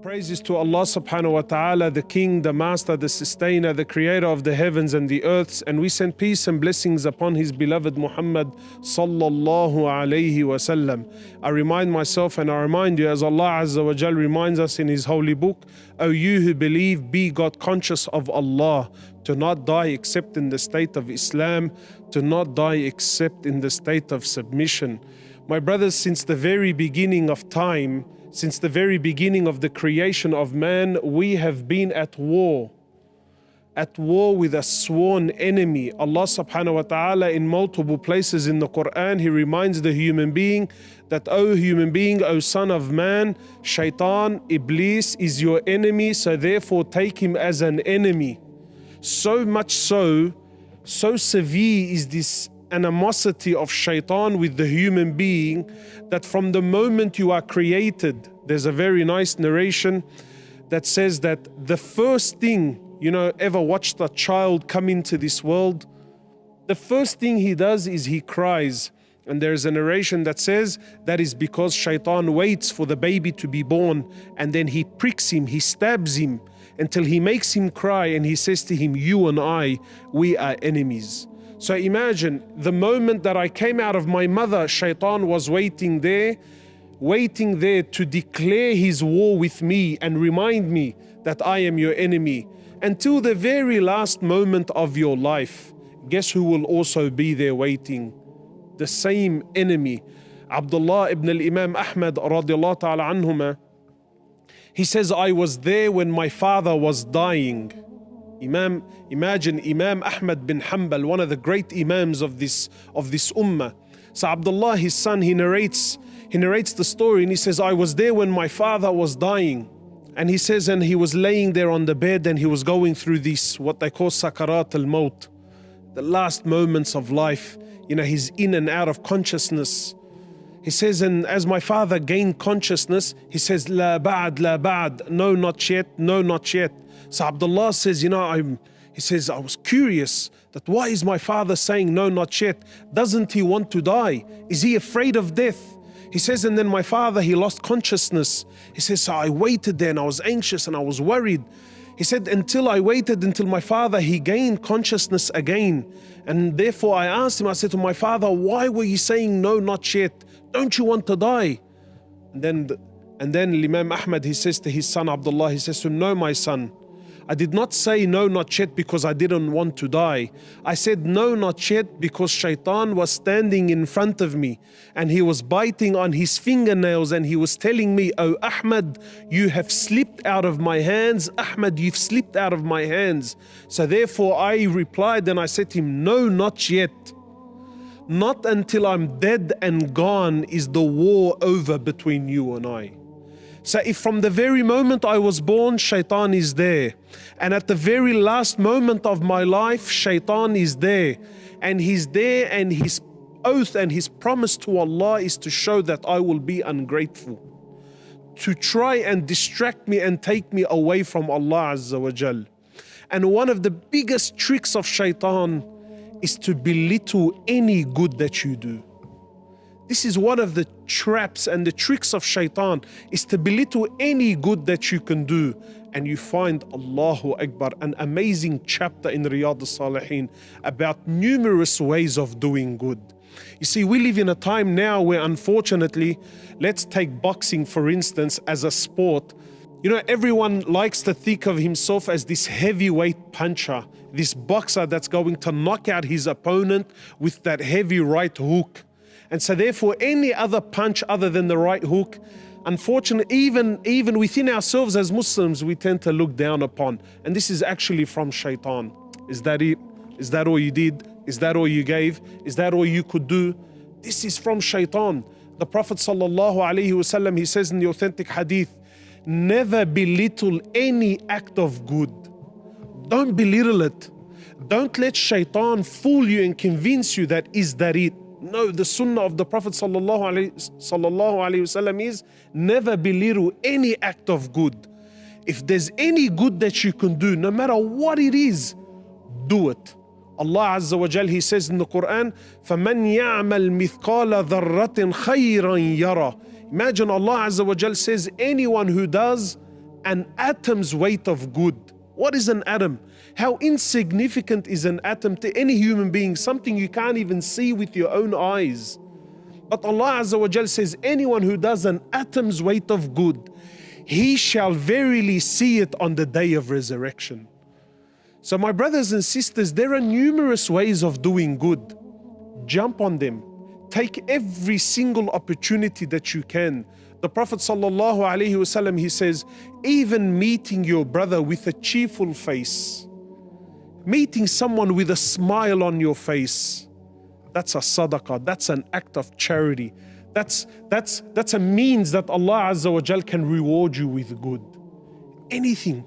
Praises to Allah subhanahu wa ta'ala, the King, the Master, the Sustainer, the Creator of the heavens and the earths, and we send peace and blessings upon His beloved Muhammad sallallahu alayhi wasallam. I remind myself and I remind you, as Allah Azza wa Jal reminds us in His holy book, O you who believe, be God conscious of Allah, to not die except in the state of Islam, to not die except in the state of submission. My brothers, since the very beginning of time, since the very beginning of the creation of man, we have been at war with a sworn enemy. Allah subhanahu wa ta'ala in multiple places in the Quran, He reminds the human being that, O human being, O son of man, Shaytan, Iblis is your enemy, so therefore take him as an enemy. So much so severe is this animosity of Shaytan with the human being that from the moment you are created, there's a very nice narration that says that the first thing, ever watched a child come into this world, the first thing he does is he cries. And there's a narration that says that is because Shaytan waits for the baby to be born, and then he pricks him, he stabs him until he makes him cry, and he says to him, you and I, we are enemies. So imagine the moment that I came out of my mother, Shaytan was waiting there to declare his war with me and remind me that I am your enemy. Until the very last moment of your life, guess who will also be there waiting? The same enemy. Abdullah ibn al-Imam Ahmad radiallahu ta'ala anhuma, he says, I was there when my father was dying. Imagine Imam Ahmad bin Hanbal, one of the great imams of this ummah. So Abdullah, his son, he narrates the story, and he says, I was there when my father was dying. And he says, and he was laying there on the bed, and he was going through this, what they call sakarat al-maut, the last moments of life. He's in and out of consciousness. He says, and as my father gained consciousness, he says, la ba'd, no, not yet, no, not yet. So Abdullah says, he says, I was curious that why is my father saying no, not yet? Doesn't he want to die? Is he afraid of death? He says, and then my father, he lost consciousness. He says, so I waited there and I was anxious and I was worried. He said, until my father, he gained consciousness again. And therefore I asked him, I said to my father, why were you saying no, not yet? Don't you want to die? And then Imam Ahmad, he says to his son Abdullah, he says to him, no, my son, I did not say no, not yet because I didn't want to die. I said no, not yet because Shaytan was standing in front of me and he was biting on his fingernails and he was telling me, oh Ahmad, you have slipped out of my hands. Ahmad, you've slipped out of my hands. So therefore I replied and I said to him, no, not yet. Not until I'm dead and gone is the war over between you and I. So if from the very moment I was born, Shaytan is there, and at the very last moment of my life, Shaytan is there, and he's there, and his oath and his promise to Allah is to show that I will be ungrateful, to try and distract me and take me away from Allah Azza wa Jal. And one of the biggest tricks of Shaytan is to belittle any good that you do. This is one of the traps and the tricks of Shaytan, is to belittle any good that you can do. And you find, Allahu Akbar, an amazing chapter in Riyadh al-Salihin about numerous ways of doing good. You see, we live in a time now where unfortunately, let's take boxing for instance as a sport. Everyone likes to think of himself as this heavyweight puncher, this boxer that's going to knock out his opponent with that heavy right hook. And so therefore any other punch other than the right hook, unfortunately, even within ourselves as Muslims, we tend to look down upon. And this is actually from Shaytan. Is that it? Is that all you did? Is that all you gave? Is that all you could do? This is from Shaytan. The Prophet ﷺ, he says in the authentic hadith, never belittle any act of good. Don't belittle it. Don't let Shaytan fool you and convince you that is that it. No, the sunnah of the Prophet sallallahu alaihi wasallam is never belittle any act of good. If there's any good that you can do, no matter what it is, do it. Allah Azza wa Jal, He says in the Quran, فَمَنْ يَعْمَلْ مِثْقَالَ ذَرَّةٍ خَيْرًا يَرَى. Imagine Allah Azza wa Jal says, anyone who does an atom's weight of good. What is an atom? How insignificant is an atom to any human being? Something you can't even see with your own eyes. But Allah Azza wa Jal says, anyone who does an atom's weight of good, he shall verily see it on the day of resurrection. So my brothers and sisters, there are numerous ways of doing good. Jump on them. Take every single opportunity that you can. The Prophet sallallahu alaihi wasallam, he says, even meeting your brother with a cheerful face, meeting someone with a smile on your face, that's a sadaqah, that's an act of charity. That's a means that Allah Azza wa Jal can reward you with good. Anything.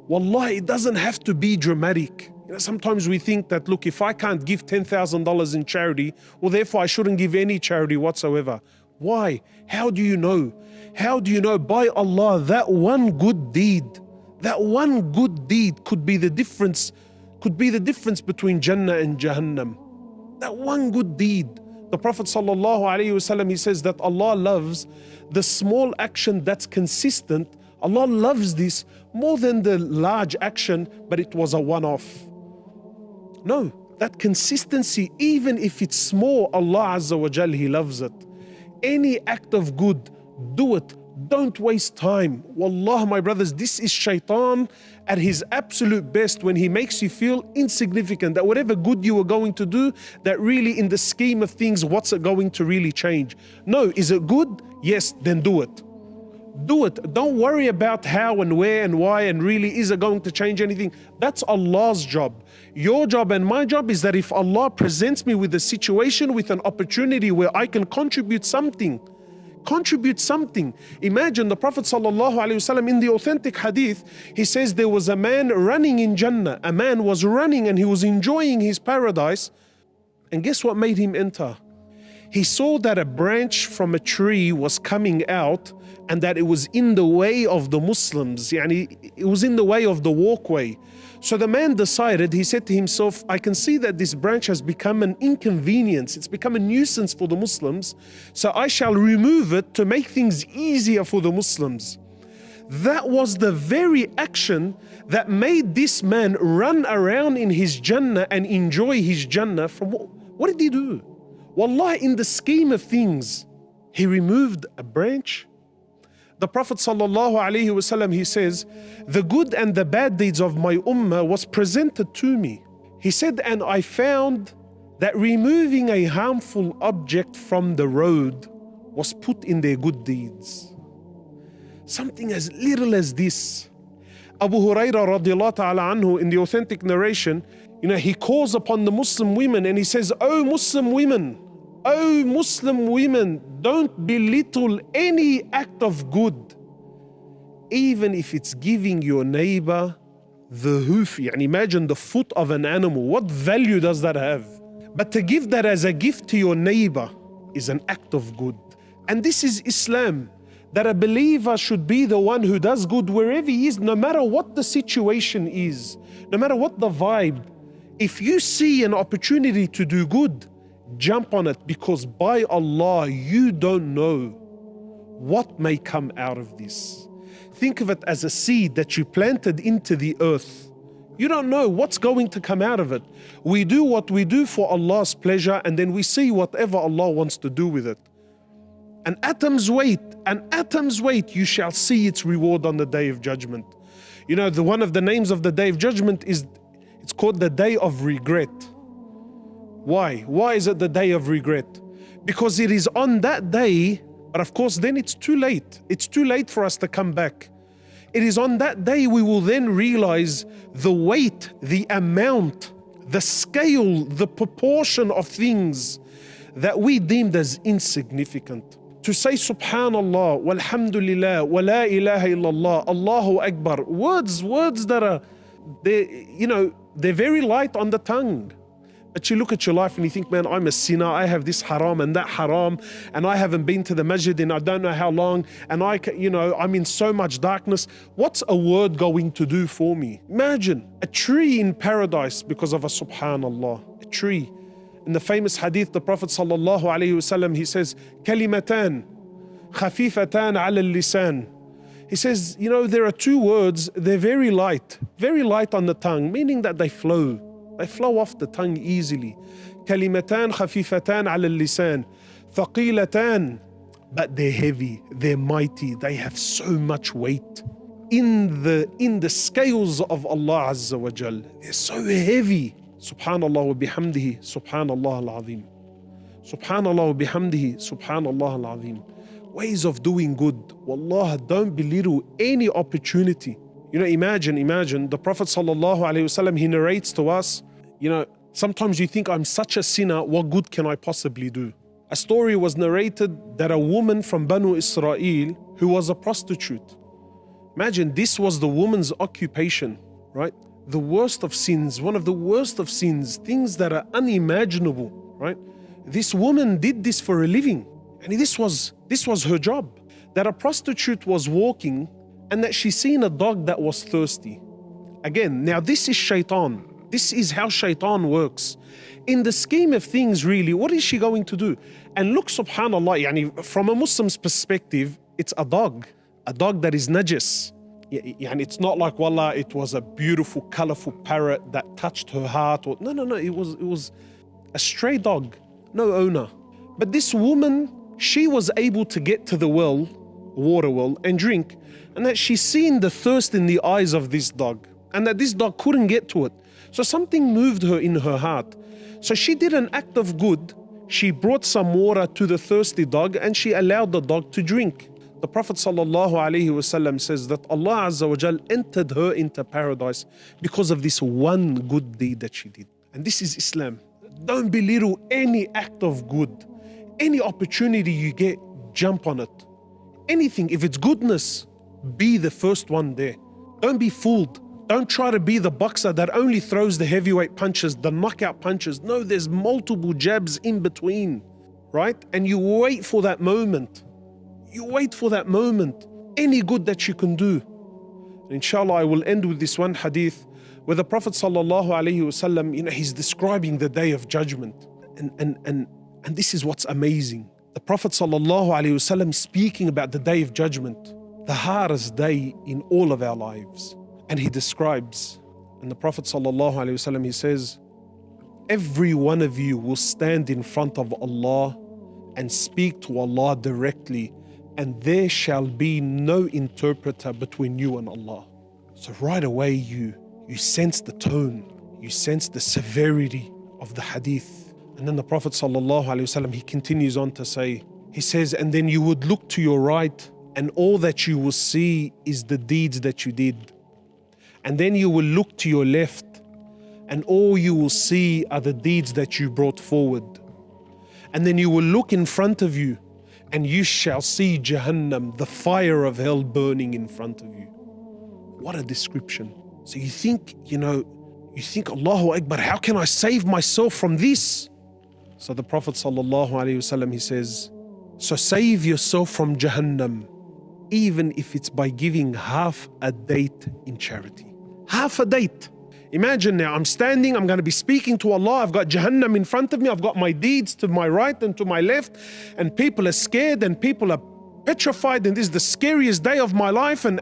Wallahi, it doesn't have to be dramatic. Sometimes we think that, look, if I can't give $10,000 in charity, well, therefore I shouldn't give any charity whatsoever. Why? How do you know? How do you know? By Allah, that one good deed could be the difference between Jannah and Jahannam. That one good deed. The Prophet sallallahu alaihi wasallam, he says that Allah loves the small action that's consistent. Allah loves this more than the large action, but it was a one-off. No, that consistency, even if it's small, Allah Azza wa Jal, He loves it. Any act of good, do it. Don't waste time. Wallah, my brothers, this is shaitan at his absolute best when he makes you feel insignificant, that whatever good you were going to do, that really in the scheme of things, what's it going to really change? No, is it good? Yes, then do it. Do it. Don't worry about how and where and why and really is it going to change anything. That's Allah's job. Your job and my job is that if Allah presents me with a situation, with an opportunity where I can contribute something. Imagine the Prophet ﷺ in the authentic hadith, he says there was a man running in Jannah. A man was running and he was enjoying his paradise. And guess what made him enter? He saw that a branch from a tree was coming out and that it was in the way of the Muslims. It was in the way of the walkway. So the man decided, he said to himself, I can see that this branch has become an inconvenience. It's become a nuisance for the Muslims. So I shall remove it to make things easier for the Muslims. That was the very action that made this man run around in his Jannah and enjoy his Jannah. From what did he do? Wallah, in the scheme of things, he removed a branch. The Prophet ﷺ, he says, the good and the bad deeds of my ummah was presented to me. He said, and I found that removing a harmful object from the road was put in their good deeds. Something as little as this. Abu Hurairah radiallahu ta'ala anhu, in the authentic narration, he calls upon the Muslim women and he says, O Muslim women, don't belittle any act of good, even if it's giving your neighbor the hoof. Imagine the foot of an animal. What value does that have? But to give that as a gift to your neighbor is an act of good. And this is Islam, that a believer should be the one who does good wherever he is, no matter what the situation is, no matter what the vibe. If you see an opportunity to do good, jump on it, because by Allah, you don't know what may come out of this. Think of it as a seed that you planted into the earth. You don't know what's going to come out of it. We do what we do for Allah's pleasure, and then we see whatever Allah wants to do with it. An atom's weight, you shall see its reward on the Day of Judgment. One of the names of the Day of Judgment it's called the Day of Regret. Why? Why is it the Day of Regret? Because it is on that day, but of course then it's too late. It's too late for us to come back. It is on that day we will then realize the weight, the amount, the scale, the proportion of things that we deemed as insignificant. To say Subhanallah, Walhamdulillah, Wa la ilaha illallah, Allahu Akbar, words that are, they're very light on the tongue. But you look at your life and you think, man, I'm a sinner. I have this haram and that haram, and I haven't been to the masjid in I don't know how long, and I'm in so much darkness. What's a word going to do for me? Imagine a tree in paradise because of a Subhanallah, a tree. In the famous hadith, the Prophet sallallahu alaihi wasallam, he says, Kalimatan khafifatan ala al-lisan He says, you know, there are two words, they're very light on the tongue, meaning that they flow off the tongue easily. كلمتان خفيفتان على اللسان ثقيلتان, but they're heavy, they're mighty, they have so much weight in the scales of Allah Azza wa Jal. They're so heavy. Subhanallah wa bihamdihi, Subhanallah al-Azim. Subhanallah wa bihamdihi, Subhanallah al-Azim. Ways of doing good. Wallah, don't belittle any opportunity. You know, imagine the Prophet sallallahu alaihi wasallam, he narrates to us, you know, sometimes you think, I'm such a sinner, what good can I possibly do? A story was narrated that a woman from Banu Israel who was a prostitute. Imagine, this was the woman's occupation, right? The worst of sins, one of the worst of sins, things that are unimaginable, right? This woman did this for a living, and this was her job. That a prostitute was walking and that she seen a dog that was thirsty. Again, now this is shaitan. This is how shaitan works. In the scheme of things, really, what is she going to do? And look, subhanallah, yani, from a Muslim's perspective, it's a dog that is najis. Yani, it's not like, wallah, it was a beautiful, colorful parrot that touched her heart. Or, no, it was a stray dog, no owner. But this woman, she was able to get to the well, water well, and drink, and that she's seen the thirst in the eyes of this dog, and that this dog couldn't get to it. So something moved her in her heart. So she did an act of good. She brought some water to the thirsty dog and she allowed the dog to drink. The Prophet ﷺ says that Allah Azza wa Jal entered her into paradise because of this one good deed that she did. And this is Islam. Don't belittle any act of good. Any opportunity you get, jump on it. Anything, if it's goodness, be the first one there. Don't be fooled. Don't try to be the boxer that only throws the heavyweight punches, the knockout punches. No, there's multiple jabs in between, right? And you wait for that moment. You wait for that moment. Any good that you can do. And inshallah, I will end with this one hadith where the Prophet sallallahu alaihi wasallam, you know, he's describing the day of judgment. And this is what's amazing. The Prophet sallallahu alaihi wasallam speaking about the day of judgment, the hardest day in all of our lives. And he describes, and the Prophet ﷺ, he says, every one of you will stand in front of Allah and speak to Allah directly, and there shall be no interpreter between you and Allah. So right away you sense the tone, you sense the severity of the hadith. And then the Prophet ﷺ, he continues on to say, he says, and then you would look to your right, and all that you will see is the deeds that you did. And then you will look to your left, and all you will see are the deeds that you brought forward. And then you will look in front of you, and you shall see Jahannam, the fire of hell, burning in front of you. What a description. So you think, Allahu Akbar, how can I save myself from this? So the Prophet ﷺ, he says, so save yourself from Jahannam, even if it's by giving half a date in charity. Half a date. Imagine now, I'm standing, I'm going to be speaking to Allah, I've got Jahannam in front of me, I've got my deeds to my right and to my left, and people are scared and people are petrified, and this is the scariest day of my life, and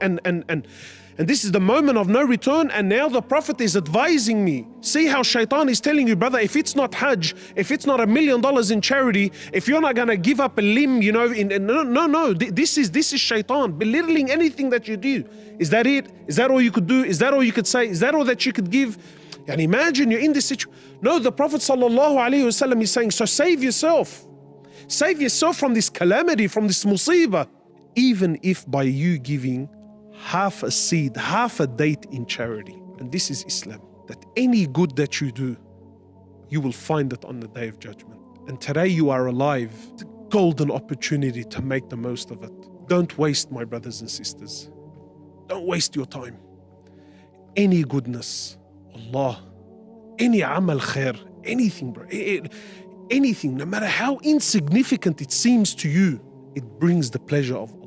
this is the moment of no return. And now the Prophet is advising me. See how Shaytan is telling you, brother, if it's not Hajj, if it's not $1 million in charity, if you're not going to give up a limb, no, this is Shaytan, belittling anything that you do. Is that it? Is that all you could do? Is that all you could say? Is that all that you could give? And imagine you're in this situation. No, the Prophet ﷺ is saying, so save yourself. Save yourself from this calamity, from this musibah, even if by you giving half a seed, half a date in charity. And this is Islam, that any good that you do, you will find it on the day of judgment. And today you are alive. It's a golden opportunity to make the most of it. Don't waste, my brothers and sisters. Don't waste your time. Any goodness, Allah, any amal khair, anything, bro, anything, no matter how insignificant it seems to you, it brings the pleasure of Allah.